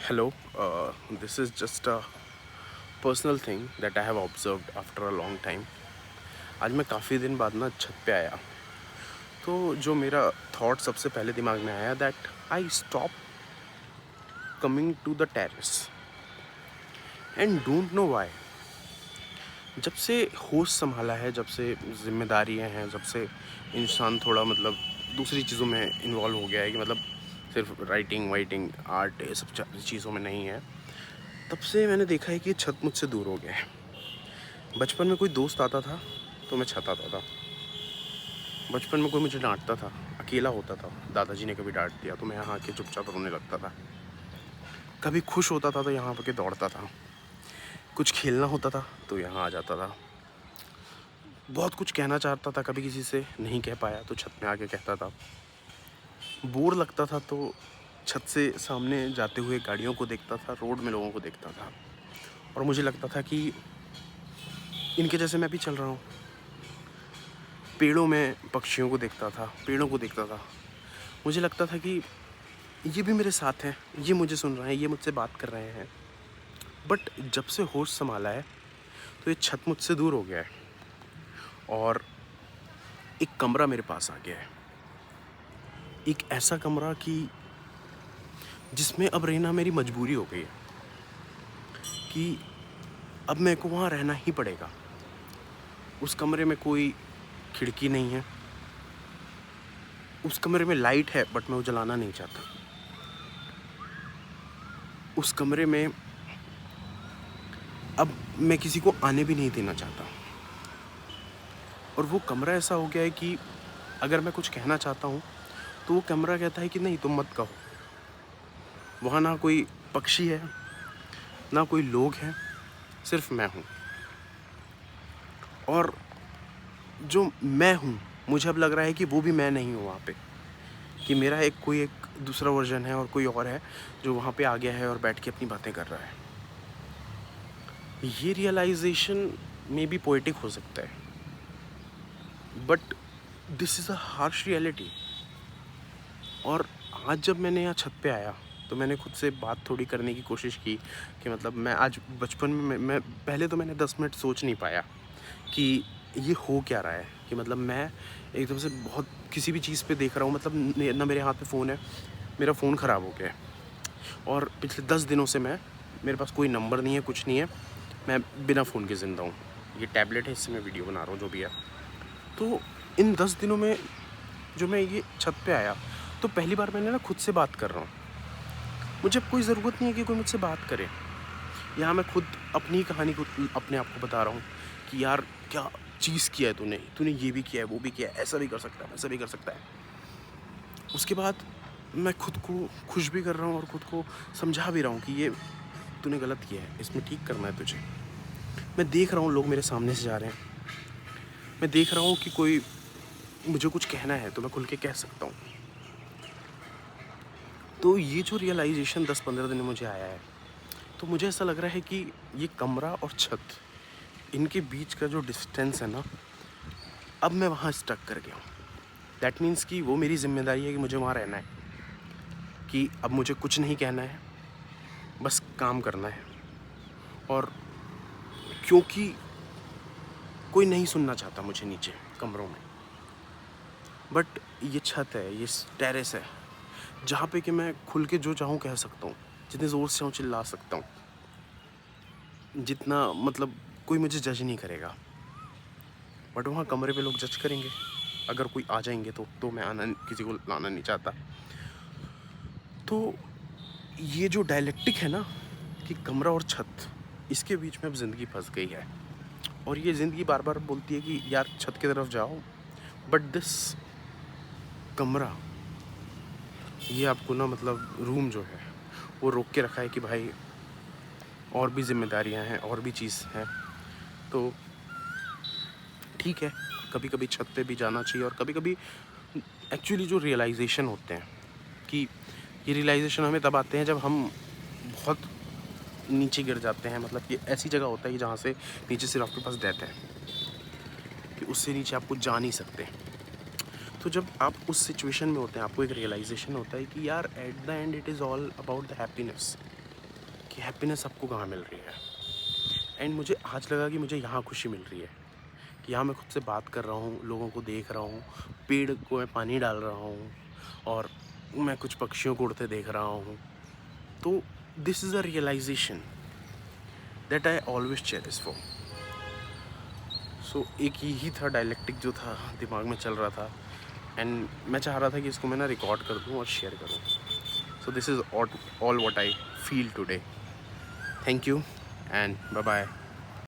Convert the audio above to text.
Hello, this is just a personal thing that I have observed after a long time. आज मैं काफ़ी दिन बाद ना छत पे आया, तो जो मेरा थॉट सबसे पहले दिमाग में आया that I stop coming to the terrace and don't know why. जब से होश संभाला है, जब से जिम्मेदारियां हैं, जब से इंसान थोड़ा दूसरी चीज़ों में इन्वॉल्व हो गया है कि सिर्फ राइटिंग वाइटिंग आर्ट ये सब चीज़ों में नहीं है, तब से मैंने देखा है कि ये छत मुझसे दूर हो गया है। बचपन में कोई दोस्त आता था तो मैं छत आता था। बचपन में कोई मुझे डांटता था, अकेला होता था, दादाजी ने कभी डांट दिया तो मैं यहाँ आके चुपचाप रोने लगता था। कभी खुश होता था तो यहाँ आके दौड़ता था। कुछ खेलना होता था तो यहाँ आ जाता था। बहुत कुछ कहना चाहता था, कभी किसी से नहीं कह पाया तो छत में आके कहता था। बोर लगता था तो छत से सामने जाते हुए गाड़ियों को देखता था, रोड में लोगों को देखता था और मुझे लगता था कि इनके जैसे मैं भी चल रहा हूँ। पेड़ों में पक्षियों को देखता था, पेड़ों को देखता था। मुझे लगता था कि ये भी मेरे साथ हैं, ये मुझे सुन रहे हैं, ये मुझसे बात कर रहे हैं। बट जब से होश संभाला है तो ये छत मुझसे दूर हो गया है और एक कमरा मेरे पास आ गया है। एक ऐसा कमरा कि जिसमें अब रहना मेरी मजबूरी हो गई है कि अब मेरे को वहाँ रहना ही पड़ेगा। उस कमरे में कोई खिड़की नहीं है, उस कमरे में लाइट है बट मैं वो जलाना नहीं चाहता। उस कमरे में अब मैं किसी को आने भी नहीं देना चाहता। और वो कमरा ऐसा हो गया है कि अगर मैं कुछ कहना चाहता हूँ तो वो कमरा कहता है कि नहीं, तुम मत कहो। वहाँ ना कोई पक्षी है, ना कोई लोग हैं, सिर्फ मैं हूँ। और जो मैं हूँ, मुझे अब लग रहा है कि वो भी मैं नहीं हूँ वहाँ पे, कि मेरा एक दूसरा वर्जन है और कोई और है जो वहाँ पे आ गया है और बैठ के अपनी बातें कर रहा है। ये रियलाइजेशन में भी पोएटिक हो सकता है, but this is a harsh reality. और आज जब मैंने यहाँ छत पे आया तो मैंने खुद से बात थोड़ी करने की कोशिश की कि मैं आज बचपन में मैं पहले तो मैंने 10 मिनट सोच नहीं पाया कि ये हो क्या रहा है। कि मैं एकदम से बहुत किसी भी चीज़ पे देख रहा हूँ, ना मेरे हाथ में फ़ोन है, मेरा फ़ोन ख़राब हो गया है और पिछले 10 दिनों से मेरे पास कोई नंबर नहीं है, कुछ नहीं है, मैं बिना फ़ोन के ज़िंदा हूँ। ये टैबलेट है, इससे मैं वीडियो बना रहा हूँ, जो भी है। तो इन 10 दिनों में जो मैं ये छत पे आया तो पहली बार मैंने ना खुद से बात कर रहा हूँ। मुझे अब कोई ज़रूरत नहीं है कि कोई मुझसे बात करे। यहाँ मैं खुद अपनी कहानी को अपने आप को बता रहा हूँ कि यार क्या चीज़ किया है तूने ये भी किया है, वो भी किया है, ऐसा भी कर सकता है, वैसा भी कर सकता है। उसके बाद मैं खुद को खुश भी कर रहा हूँ और खुद को समझा भी रहा हूँ कि ये तूने गलत किया है, इसमें ठीक करना है तुझे। मैं देख रहा हूँ लोग मेरे सामने से जा रहे हैं, मैं देख रहा हूँ कि कोई मुझे कुछ कहना है तो मैं खुल के कह सकता हूँ। तो ये जो रियलाइजेशन 10-15 दिन में मुझे आया है, तो मुझे ऐसा लग रहा है कि ये कमरा और छत, इनके बीच का जो डिस्टेंस है ना, अब मैं वहाँ स्टक कर गया हूँ। दैट मीन्स कि वो मेरी ज़िम्मेदारी है कि मुझे वहाँ रहना है, कि अब मुझे कुछ नहीं कहना है, बस काम करना है। और क्योंकि कोई नहीं सुनना चाहता मुझे नीचे कमरों में, बट ये छत है, ये टेरेस है, जहाँ पे कि मैं खुल के जो चाहूँ कह सकता हूँ, जितने ज़ोर से चाहूँ चिल्ला सकता हूँ, जितना कोई मुझे जज नहीं करेगा। बट वहाँ कमरे पे लोग जज करेंगे अगर कोई आ जाएंगे तो मैं किसी को लाना नहीं चाहता। तो ये जो डायलेक्टिक है ना कि कमरा और छत, इसके बीच में अब ज़िंदगी फंस गई है। और ये ज़िंदगी बार बार बोलती है कि यार छत की तरफ जाओ, बट दिस कमरा, ये आपको ना रूम जो है वो रोक के रखा है कि भाई और भी जिम्मेदारियां हैं, और भी चीज़ हैं। तो ठीक है, कभी कभी छत पे भी जाना चाहिए। और कभी कभी एक्चुअली जो रियलाइजेशन होते हैं कि ये रियलाइजेशन हमें तब आते हैं जब हम बहुत नीचे गिर जाते हैं। ये ऐसी जगह होता है कि जहाँ से नीचे सिर्फ आपके पास डेथ है, कि उससे नीचे आप कुछ जा नहीं सकते। तो जब आप उस सिचुएशन में होते हैं, आपको एक रियलाइजेशन होता है कि यार at the end it is all about the happiness. कि हैप्पीनेस सबको कहाँ मिल रही है। एंड मुझे आज लगा कि मुझे यहाँ खुशी मिल रही है कि यहाँ मैं खुद से बात कर रहा हूँ, लोगों को देख रहा हूँ, पेड़ को मैं पानी डाल रहा हूँ और मैं कुछ पक्षियों को उड़ते देख रहा हूँ। तो this is a realization that I always cherish for. So एक यही था डायलेक्टिक जो था दिमाग में चल रहा था, एंड मैं चाह रहा था कि इसको मैं ना रिकॉर्ड कर दूँ और शेयर करूँ। So this is all what I feel today. Thank you and bye bye.